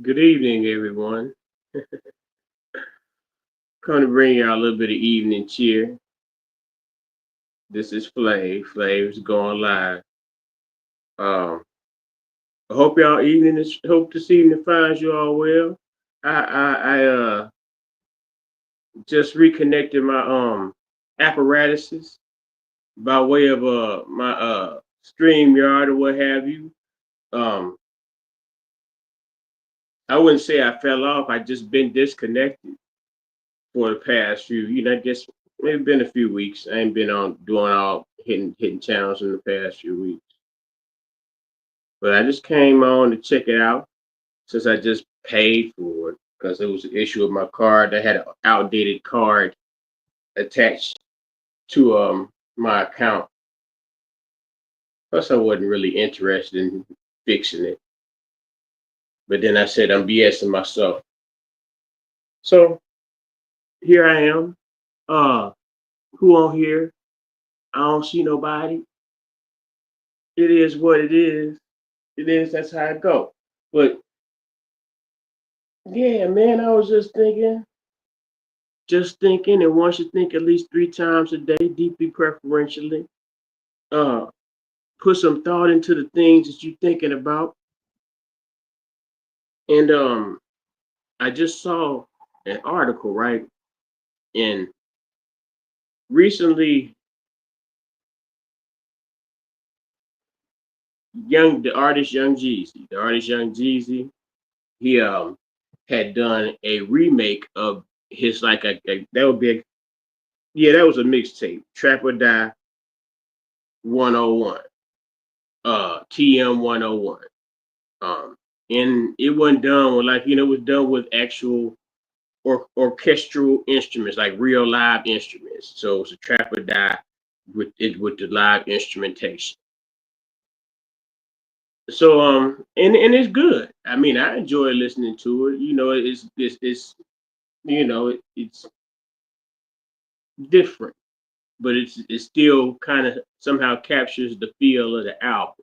Good evening, everyone. Come to bring y'all a little bit of evening cheer. This is Flav. Flav's going live. Um, I hope y'all evening is hope this evening finds you all well. I just reconnected my apparatuses by way of my StreamYard or what have you. Um, I wouldn't say I fell off. I just been disconnected for the past few. I guess maybe been a few weeks. I ain't been on doing all hitting channels in the past few weeks. But I just came on to check it out since I just paid for it because it was an issue with my card. I had an outdated card attached to my account. Plus, I wasn't really interested in fixing it. But then I said I'm BSing myself. So here I am. Who on here? I don't see nobody. It is what it is. It is. That's how it go. But yeah, man, I was just thinking, and one should think at least 3 times a day, deeply preferentially. Uh, put some thought into the things that you're thinking about. And I just saw an article, right? And recently, the artist Young Jeezy, he had done a remake of his that would be yeah, that was a mixtape, Trap or Die 101, TM 101. And it wasn't done with it was done with actual orchestral instruments, like real live instruments. So it's a trap or die with the live instrumentation. So and it's good. I mean, I enjoy listening to it. It's it's different, but it still kind of somehow captures the feel of the album.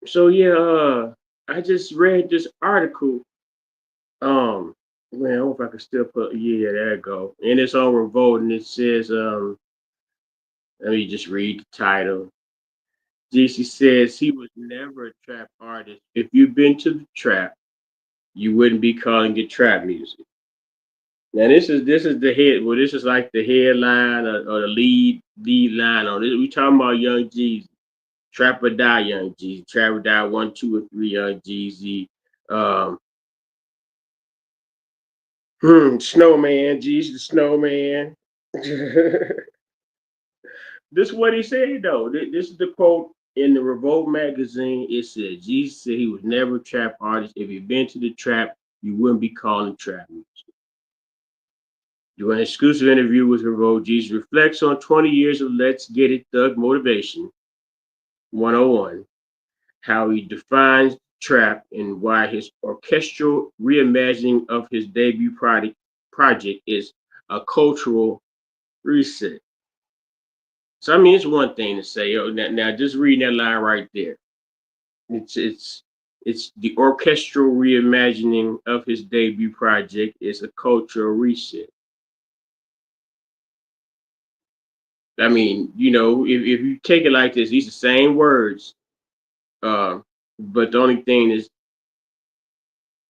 So yeah, I just read this article. Um, Man, I hope I can still put. Yeah, there it go. And it's on Revolt, and it says, let me just read the title. Jeezy says he was never a trap artist. If you've been to the trap, you wouldn't be calling it trap music. Now this is the head. Well, this is like the headline or the lead line on this. We talking about Young Jeezy, Trap or Die Young Jeezy, Trap or Die 1, 2, or 3 Young Jeezy. Um, Snowman, Jeezy the Snowman. This is what he said though. This is the quote in the Revolt magazine. It said Jesus said he was never a trap artist. If you've been to the trap, you wouldn't be calling trap music. Doing an exclusive interview with Revolt, Jesus reflects on 20 years of Let's Get It Thug Motivation 101, how he defines trap and why his orchestral reimagining of his debut project is a cultural reset. So I mean, it's one thing to say, oh, now just reading that line right there. It's it's it's the orchestral reimagining of his debut project is a cultural reset. I mean, if you take it like this, these are the same words, uh, but the only thing is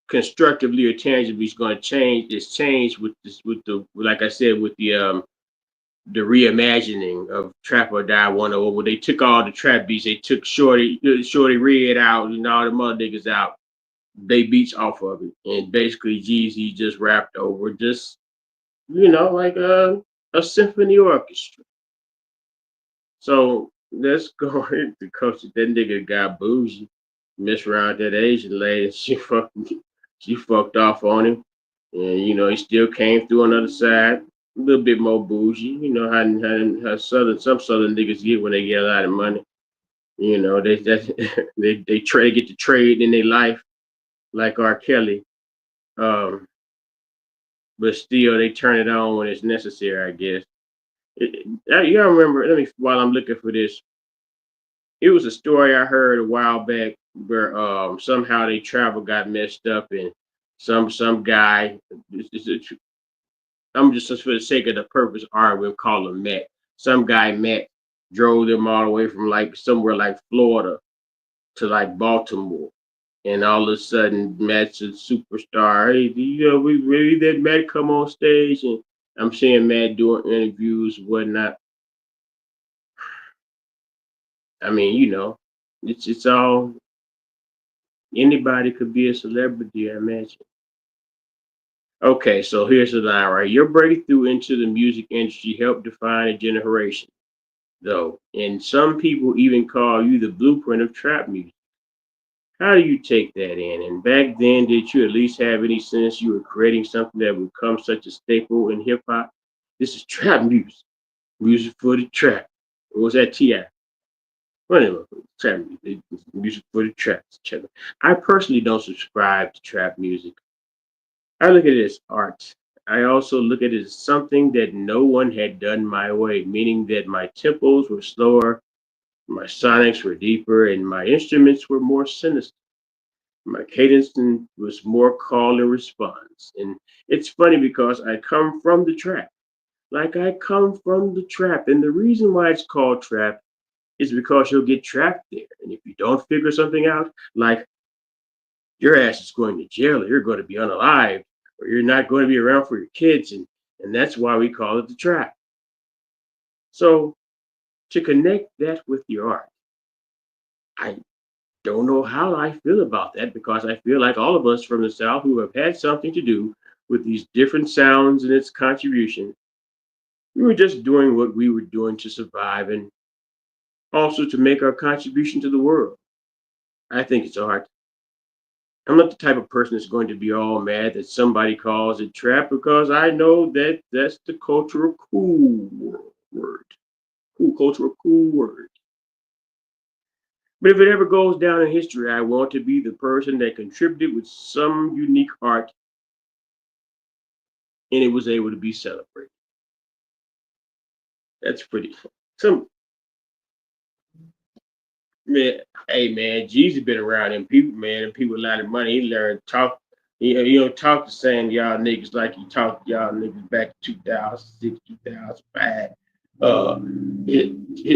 constructively or tangibly is going to change with this with the like I said with the reimagining of Trap or Die 101, where they took all the trap beats, they took Shorty Red out and all the mother niggas out, they beats off of it, and basically Jeezy just rapped over just like a symphony orchestra. So let's go into coach. That nigga got bougie, messed around that Asian lady. She fucked off on him, and he still came through on the other side. A little bit more bougie, how some southern niggas get when they get a lot of money. They try to get the trade in their life like R. Kelly. Um, but still they turn it on when it's necessary, I guess. You gotta remember. Let me while I'm looking for this. It was a story I heard a while back. where somehow they travel got messed up and some guy. I'm just for the sake of the purpose, all right, we'll call him Matt. Some guy Matt drove them all the way from like somewhere like Florida to like Baltimore. And all of a sudden, Matt's a superstar. Hey, we really did Matt come on stage, and I'm seeing Matt doing interviews, whatnot. I mean, it's all anybody could be a celebrity, I imagine. Okay, so here's the line, right? Your breakthrough into the music industry helped define a generation, though, and some people even call you the blueprint of trap music. How do you take that in? And back then, did you at least have any sense you were creating something that would become such a staple in hip hop? This is trap music, music for the trap. What was that Ti? Well, trap music, music for the trap. I personally don't subscribe to trap music. I look at it as art. I also look at it as something that no one had done my way, meaning that my tempos were slower, my sonics were deeper, and my instruments were more sinister. My cadence was more call and response. And it's funny because I come from the trap. Like I come from the trap. And the reason why it's called trap is because you'll get trapped there. And if you don't figure something out, like your ass is going to jail or you're going to be unalived or you're not going to be around for your kids. And that's why we call it the trap. So to connect that with your art, I don't know how I feel about that because I feel like all of us from the South who have had something to do with these different sounds and its contribution, we were just doing what we were doing to survive and also to make our contribution to the world. I think it's art. I'm not the type of person that's going to be all mad that somebody calls it trap because I know that that's the cultural cool word. Cool cultural cool word. But if it ever goes down in history, I want to be the person that contributed with some unique art and it was able to be celebrated. That's pretty. Some man, hey man, Jeezy been around them people, man, and people a lot of money. He learned talk. You know, talk the same y'all niggas like he talked y'all niggas back in 2006, 2005. Uh,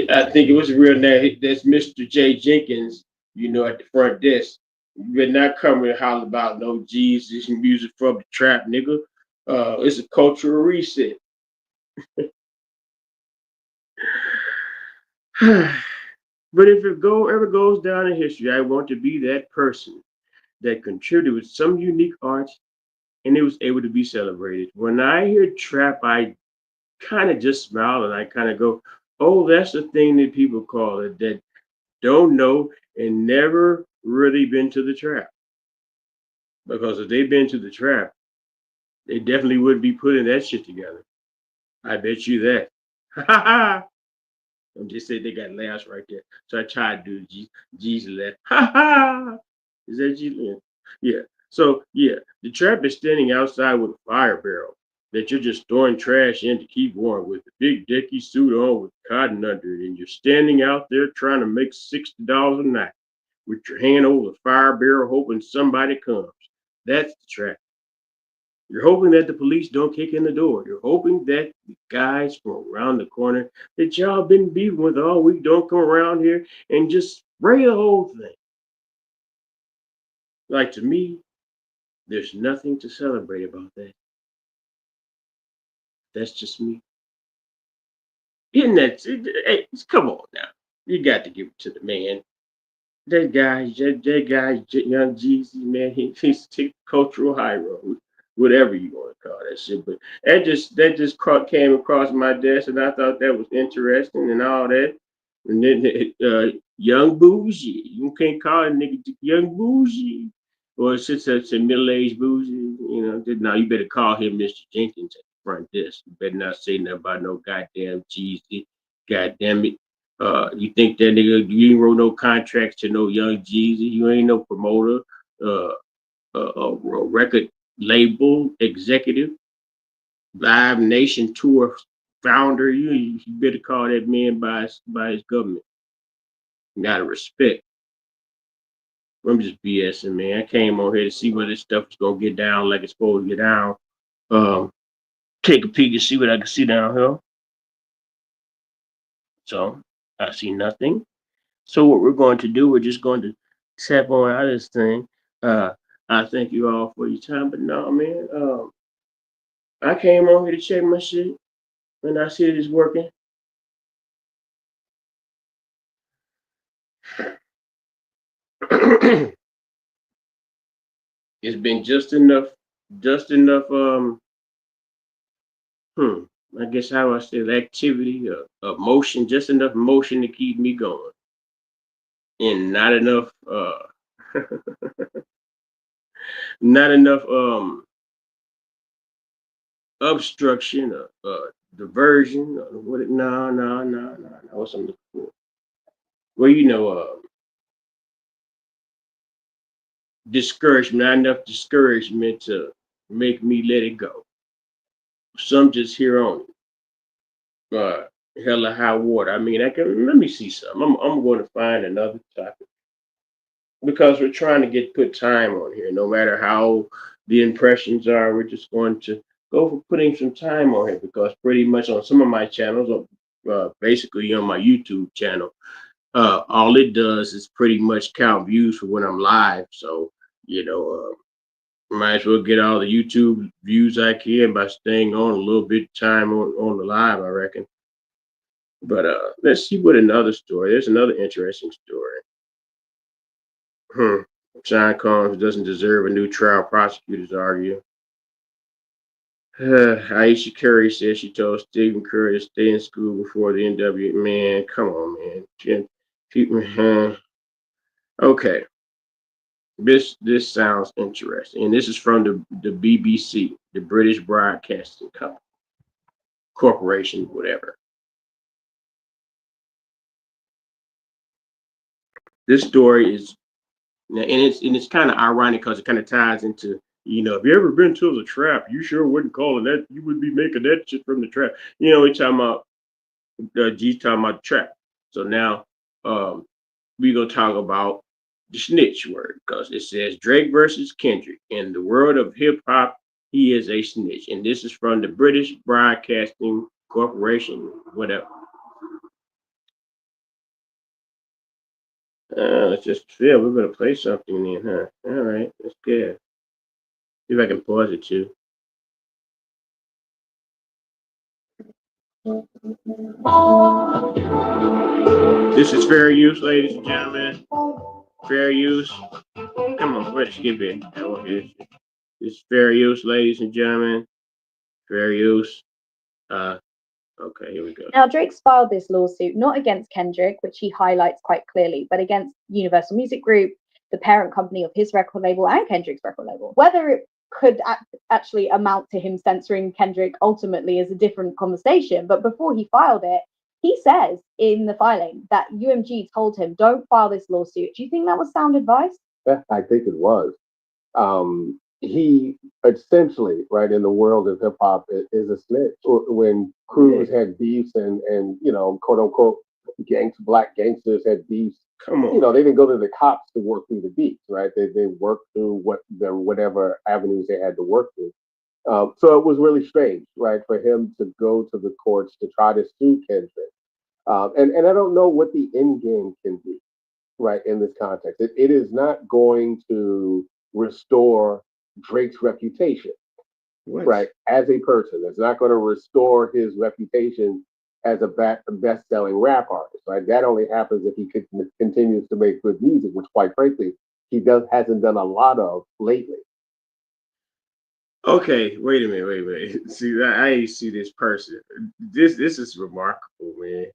I think it was a real name. That's Mr. J Jenkins. You know, at the front desk. You better not come and holler about no Jesus music from the trap, nigga. It's a cultural reset. But if it ever goes down in history, I want to be that person that contributed with some unique art and it was able to be celebrated. When I hear trap, I kind of just smile and I kind of go, oh, that's the thing that people call it that don't know and never really been to the trap. Because if they've been to the trap, they definitely wouldn't be putting that shit together. I bet you that. I'm just saying they got laughs right there. So I tried to do G's laugh. Ha ha! Is that G? Yeah. So yeah, the trap is standing outside with a fire barrel that you're just throwing trash in to keep warm with a big dicky suit on with cotton under it, and you're standing out there trying to make $60 a night with your hand over the fire barrel, hoping somebody comes. That's the trap. You're hoping that the police don't kick in the door. You're hoping that the guys from around the corner that y'all been beefing with all week don't come around here and just spray the whole thing. Like to me, there's nothing to celebrate about that. That's just me. Isn't that? Hey, come on now. You got to give it to the man. Young Jeezy, man, he's a cultural high road, whatever you want to call that shit. But that just came across my desk, and I thought that was interesting and all that. And then young bougie, you can't call a nigga young bougie, or it's just a middle aged bougie. Now you better call him Mr. Jenkins at the front desk. You better not say nothing about no goddamn Jeezy. Goddamn it. You think that nigga, you ain't wrote no contracts to no young Jeezy. You ain't no promoter, uh, a record label executive, Live Nation tour founder. You better call that man by his government. You gotta respect. I'm just BSing, man. I came on here to see where this stuff is gonna get down like it's supposed to get down. Um, Take a peek and see what I can see down here. So I see nothing. So what we're going to do, we're just going to tap on out of this thing. Uh, I thank you all for your time, but no, man. I came on here to check my shit, and I see it's working. It's been just enough. Hmm. I guess how I say it, activity, motion, just enough motion to keep me going, and not enough. Not enough. Obstruction, diversion. What? No, no, no, no, no. What's I'm looking for? Well, discouragement. Not enough discouragement to make me let it go. Some just here on it. Hella high water. I mean, I can let me see something. I'm going to find another topic because we're trying to get put time on here. No matter how the impressions are, we're just going to go for putting some time on here because pretty much on some of my channels, basically on my YouTube channel, all it does is pretty much count views for when I'm live. So you know, might as well get all the YouTube views I can by staying on a little bit time on the live, I reckon. But let's see what another story. There's another interesting story. Hmm. Sean Combs doesn't deserve a new trial, prosecutors argue. Aisha Curry says she told Stephen Curry to stay in school before the NW. Man, come on, man. Okay, this sounds interesting, and this is from the BBC, the British Broadcasting Company, Corporation, whatever. This story is, and it's kind of ironic because it kind of ties into, if you ever been to the trap, you sure wouldn't call it that. You would be making that shit from the trap. We talking about G's talking about the trap. So now we gonna talk about the snitch word because it says Drake versus Kendrick. In the world of hip hop, he is a snitch, and this is from the British Broadcasting Corporation, whatever. Let's just feel we're gonna play something then, huh? All right, that's good. See if I can pause it too. This is fair use, ladies and gentlemen. Fair use. Come on, let's skip it. This is fair use, ladies and gentlemen. Fair use. Uh, okay, here we go. Now, Drake's filed this lawsuit not against Kendrick, which he highlights quite clearly, but against Universal Music Group, the parent company of his record label and Kendrick's record label. Whether it could actually amount to him censoring Kendrick ultimately is a different conversation. But before he filed it, he says in the filing that UMG told him, don't file this lawsuit. Do you think that was sound advice? Yeah, I think it was. He essentially, right, in the world of hip hop, is a snitch. When crews had beefs and quote unquote black gangsters had beefs, Come on. they didn't go to the cops to work through the beefs, right? They worked through whatever avenues they had to work through. So it was really strange, right, for him to go to the courts to try to sue Kendrick. And I don't know what the end game can be, right, in this context. It is not going to restore Drake's reputation, What? right, as a person. It's not going to restore his reputation as a best-selling rap artist, right? That only happens if he continues to make good music, which, quite frankly, he hasn't done a lot of lately. Okay, wait a minute. See, I see this person. This is remarkable, man.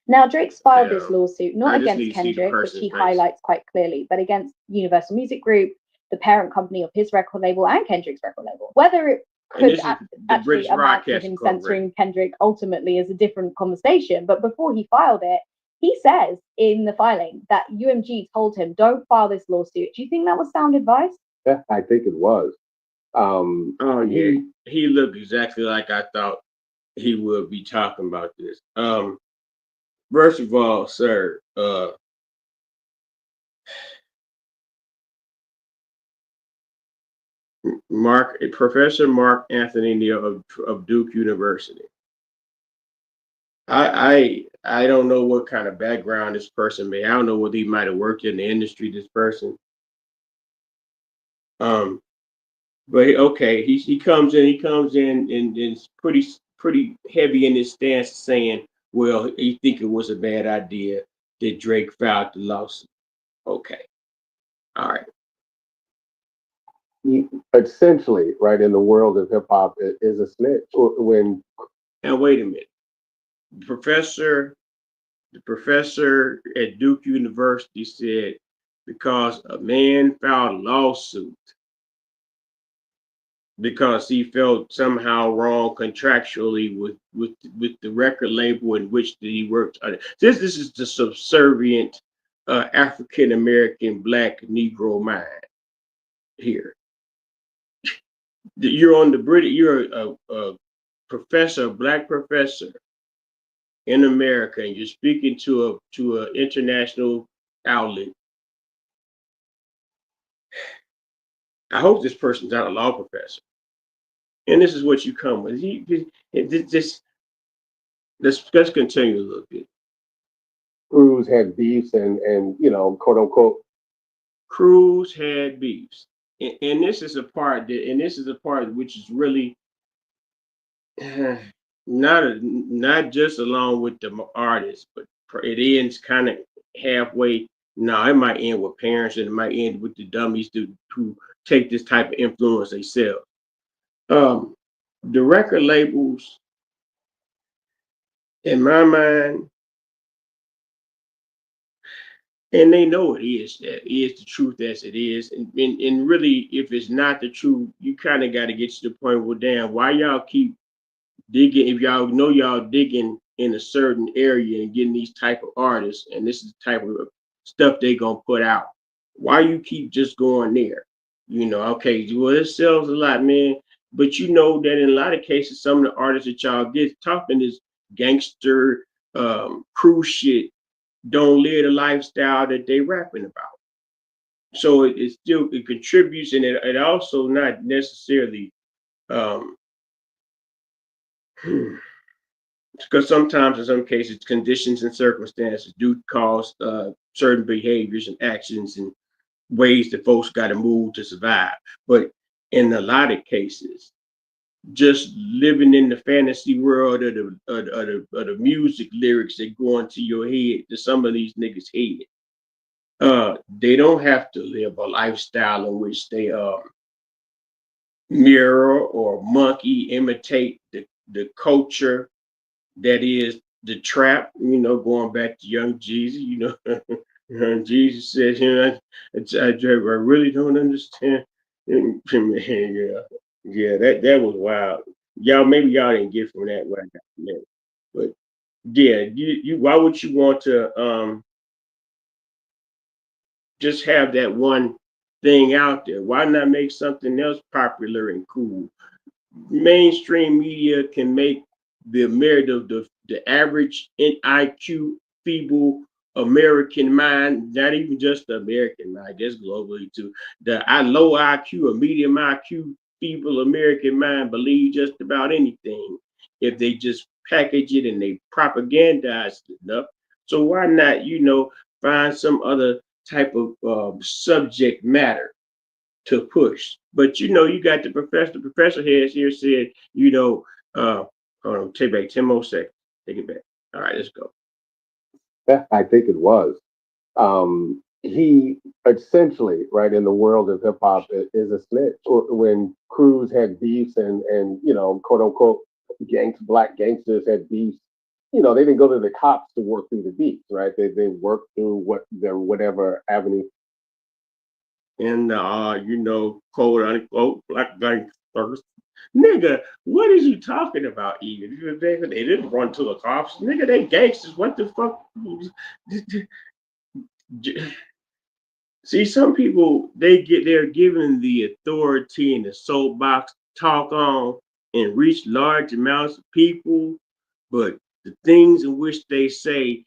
Now, Drake's filed this Damn. lawsuit not I just against need to see the Kendrick, which person's he face. highlights quite clearly, but against Universal Music Group, the parent company of his record label and Kendrick's record label. Whether it And could this is the actually British amount to Broadcasting him Corporation. censoring Kendrick ultimately is a different conversation. But before he filed it, he says in the filing that UMG told him, don't file this lawsuit. Do you think that was sound advice? Yeah, I think it was. Oh yeah, he looked exactly like I thought he would be talking about this. First of all, sir, Professor Mark Anthony Neal of Duke University. I don't know what kind of background this person may. I don't know whether he might have worked in the industry. This person, um, but okay, he comes in and is pretty heavy in his stance, saying, well, he think it was a bad idea that Drake filed the lawsuit. Okay, all right. Essentially, right, in the world of hip hop, is a snitch. When Now wait a minute, professor. The professor at Duke University said because a man filed a lawsuit because he felt somehow wrong contractually with the record label in which he worked on. This is the subservient African American Black Negro mind here. You're on the British. You're a professor, a black professor in America, and you're speaking to an international outlet. I hope this person's not a law professor. And this is what you come with. Just let's continue a little bit. Cruz had beefs and quote unquote. Cruz had beefs, and this is a part which is really not just along with the artist, but it ends kind of halfway. No, it might end with parents, and it might end with the dummies who take this type of influence themselves. Um, the record labels, in my mind, and they know it is the truth as it is, and really, if it's not the truth, you kind of got to get to the point where, damn, why y'all keep digging? If y'all know y'all digging in a certain area and getting these type of artists, and this is the type of stuff they gonna put out, why you keep just going there? Okay, well, it sells a lot, man, but you know that in a lot of cases, some of the artists that y'all get talking this gangster cruise shit don't live the lifestyle that they rapping about. So it contributes, and it also not necessarily um, because sometimes in some cases conditions and circumstances do cause certain behaviors and actions and ways that folks got to move to survive. But in a lot of cases, just living in the fantasy world of the music lyrics that go into your head, to some of these niggas' head, they don't have to live a lifestyle in which they mirror or monkey imitate the culture that is the trap. Going back to Young Jeezy, Young Jeezy says, I really don't understand. Man, yeah, that was wild. Maybe y'all didn't get from that what I got from that, but yeah, why would you want to just have that one thing out there? Why not make something else popular and cool? Mainstream media can make the average IQ feeble American mind, not even just the American mind, that's globally too. The low IQ or medium IQ feeble American mind believe just about anything if they just package it and they propagandize it enough. So why not, find some other type of subject matter to push? But you got the professor. The professor has here said, hold on, take back 10 more seconds. Take it back. All right, let's go. Yeah, I think it was. He essentially, right, in the world of hip hop, is a snitch. When Cruz had beefs and quote unquote black gangsters had beefs, they didn't go to the cops to work through the beefs, right? They worked through whatever avenue. And quote unquote black gangsters. Nigga, what is you talking about? Even they didn't run to the cops. Nigga, they gangsters. What the fuck? See, some people they're given the authority and the soapbox to talk on and reach large amounts of people, but the things in which they say,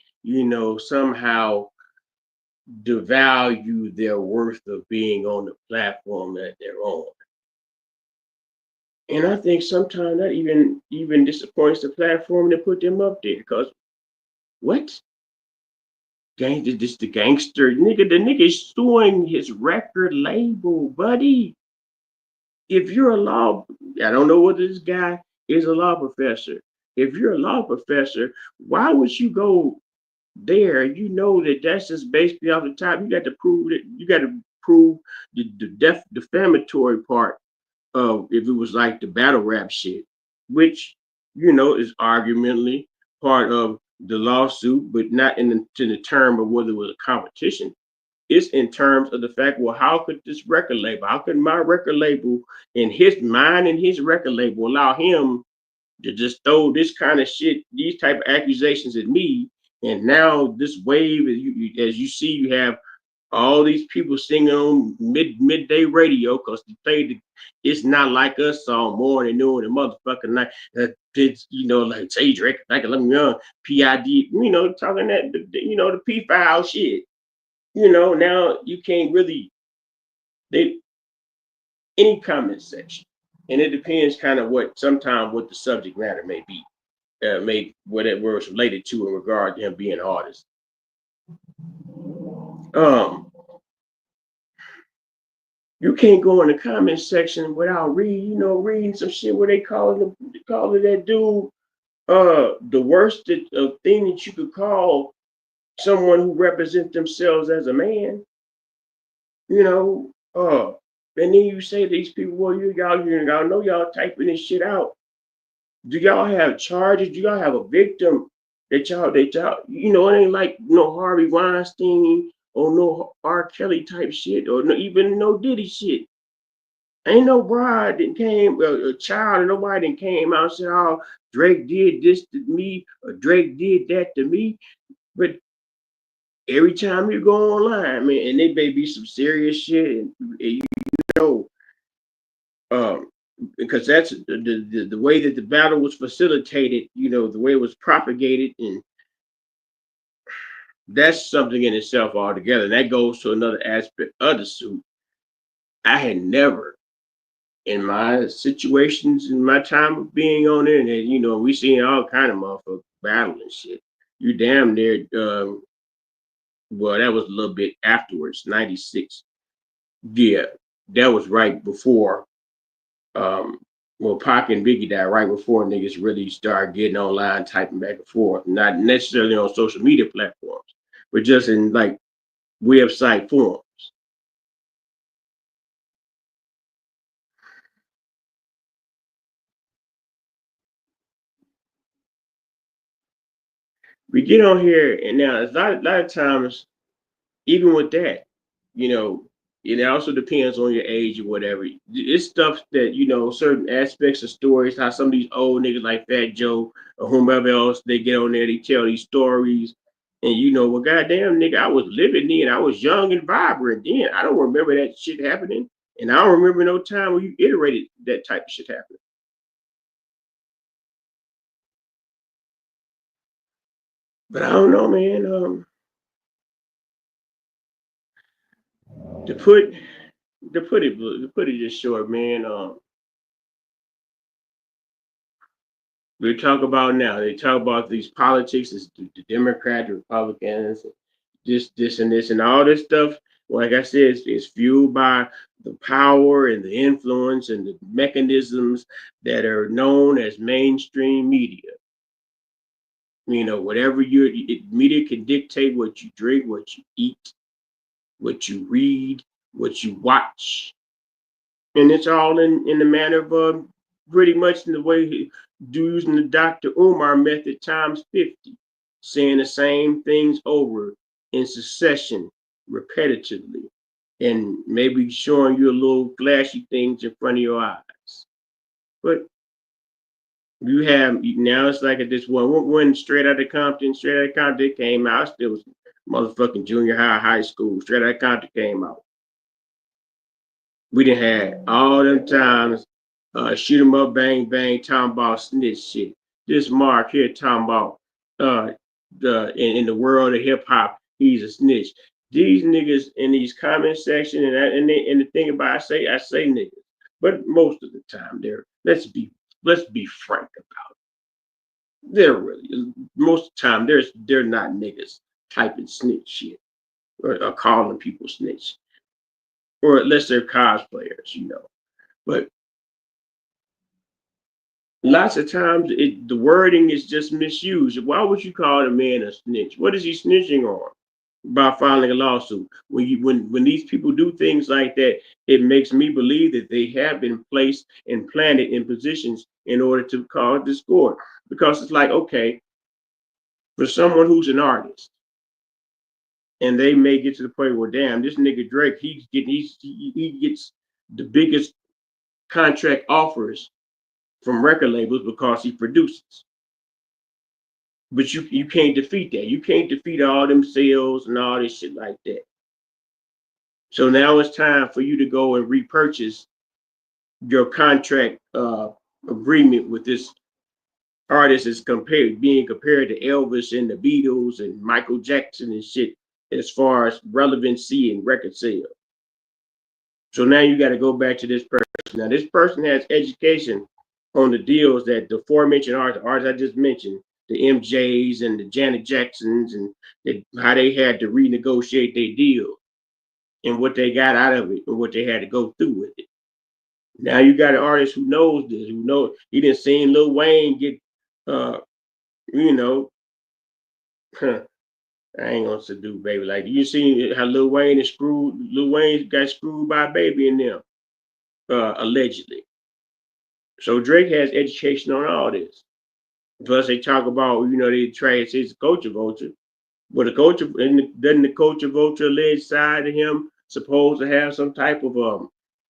somehow devalue their worth of being on the platform that they're on. And I think sometimes that even disappoints the platform to put them up there. Because what? This the gangster nigga. The nigga is suing his record label, buddy. If you're a law, I don't know whether this guy is a law professor. If you're a law professor, why would you go there? You know that that's just basically off the top. You got to prove it. You got to prove the defamatory part of if it was like the battle rap shit, which is arguably part of the lawsuit, but not to the term of whether it was a competition. It's in terms of the fact, well, how could this record label, how could my record label in his mind and his record label allow him to just throw this kind of shit, these type of accusations at me? And now this wave, as you see, you have all these people singing on midday radio because they played "It's Not Like Us" song morning, noon, and motherfucking night. It's like say Drake, like let me on PID, talking that the P file shit. Now you can't really they any comment section, and it depends kind of sometimes what the subject matter may be, may whatever it's related to in regard to him being an artist. Um, you can't go in the comment section without reading some shit where they call it that dude the worst thing that you could call someone who represents themselves as a man. And then you say to these people, well, y'all know y'all typing this shit out. Do y'all have charges? Do y'all have a victim that y'all it ain't like no Harvey Weinstein or no R. Kelly type shit or even no Diddy shit. Ain't no bride that came, a child, and nobody that came out and said, oh, Drake did this to me or Drake did that to me. But every time you go online, man, and they may be some serious shit, and know, because that's the way that the battle was facilitated, the way it was propagated, and that's something in itself altogether. That goes to another aspect of the suit. I had never, in my situations, in my time of being on it, and we seen all kind of motherfuckers battling shit. You damn near, well, that was a little bit afterwards, 96. Yeah, that was right before well, Pac and Biggie died right before niggas really started getting online, typing back and forth, not necessarily on social media platforms, but just in like website forums. We get on here, and now a lot of times, even with that, you know, it also depends on your age or whatever. It's stuff that certain aspects of stories. How some of these old niggas like Fat Joe or whomever else they get on there, they tell these stories, and well, goddamn nigga, I was living then, I was young and vibrant then. I don't remember that shit happening, and I don't remember no time when you iterated that type of shit happening. But I don't know, man. To put to put it just short, man. We talk about now. They talk about these politics, the Democrats, the Republicans, this, and this, and all this stuff. Like I said, it's fueled by the power and the influence and the mechanisms that are known as mainstream media. Whatever media can dictate what you drink, what you eat, what you read, what you watch, and it's all in the manner of pretty much in the way using the Dr. Umar method times 50, saying the same things over in succession repetitively, and maybe showing you a little flashy things in front of your eyes. But you have now it's like this one straight out of Compton, came out. Still was motherfucking junior high school. Straight out of Compton came out. We done had all them times, shoot 'em up, bang, bang, talking about snitch shit. This Mark here talking about in the world of hip hop, he's a snitch. These niggas in these comment section and the thing about I say niggas. But most of the time, let's be frank about it. They're really most of the time they're not niggas typing snitch shit or calling people snitch, or unless they're cosplayers. But lots of times the wording is just misused. Why would you call a man a snitch? What is he snitching on? By filing a lawsuit. When these people do things like that, it makes me believe that they have been placed and planted in positions in order to cause discord. Because it's like, okay, for someone who's an artist, and they may get to the point where, damn, this nigga Drake, he gets the biggest contract offers from record labels because he produces. But you can't defeat that. You can't defeat all them sales and all this shit like that. So now it's time for you to go and repurchase your contract agreement with this artist is being compared to Elvis and the Beatles and Michael Jackson and shit as far as relevancy and record sales. So now you got to go back to this person. Now this person has education on the deals that the aforementioned artists I just mentioned, the MJs and the Janet Jacksons, and how they had to renegotiate their deal and what they got out of it and what they had to go through with it. Now you got an artist who knows this, who knows he didn't see Lil Wayne get, uh, you know, I ain't gonna do baby like you seen how Lil Wayne is screwed. Lil Wayne got screwed by Baby and them, allegedly. So Drake has education on all this. Plus they talk about they trash his culture vulture. But the culture doesn't the culture vulture alleged side of him supposed to have some type of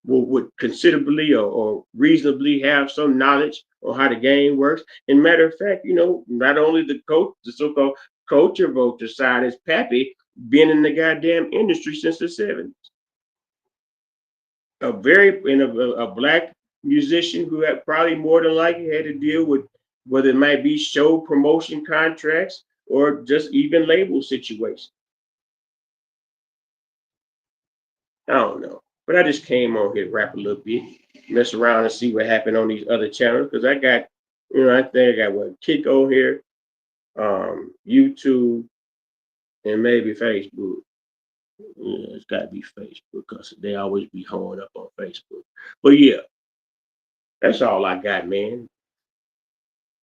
would considerably or reasonably have some knowledge on how the game works. And matter of fact, not only the so-called culture vulture side is Pappy been in the goddamn industry since the 70s. A black musician who had probably more than likely had to deal with whether it might be show promotion contracts or just even label situations. I don't know. But I just came on here to rap a little bit, mess around and see what happened on these other channels. Because I got, I think I got Kick on here, YouTube, and maybe Facebook. Yeah, it's got to be Facebook because they always be hoeing up on Facebook. But yeah, that's all I got, man.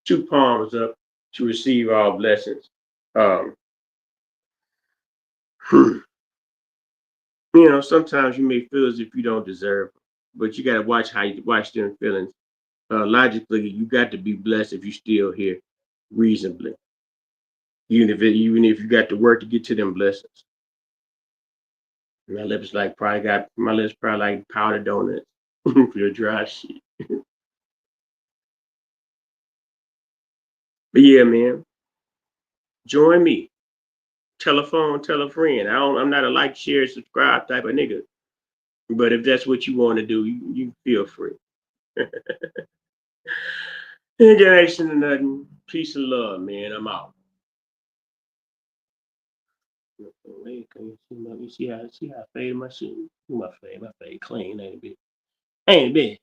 Two palms up to receive all blessings. Um, sometimes you may feel as if you don't deserve them, but you got to watch how you watch them feelings. Logically, you got to be blessed if you're still here reasonably, even if you got to work to get to them blessings. My lips probably like powdered donuts for your dry shit. But yeah, man, join me. Tell a phone, tell a friend. I'm not a like, share, subscribe type of nigga. But if that's what you want to do, you feel free. Generation to nothing. Peace and love, man. I'm out. Wait, can you see see how I fade my shit? My fade clean, ain't it? Ain't it?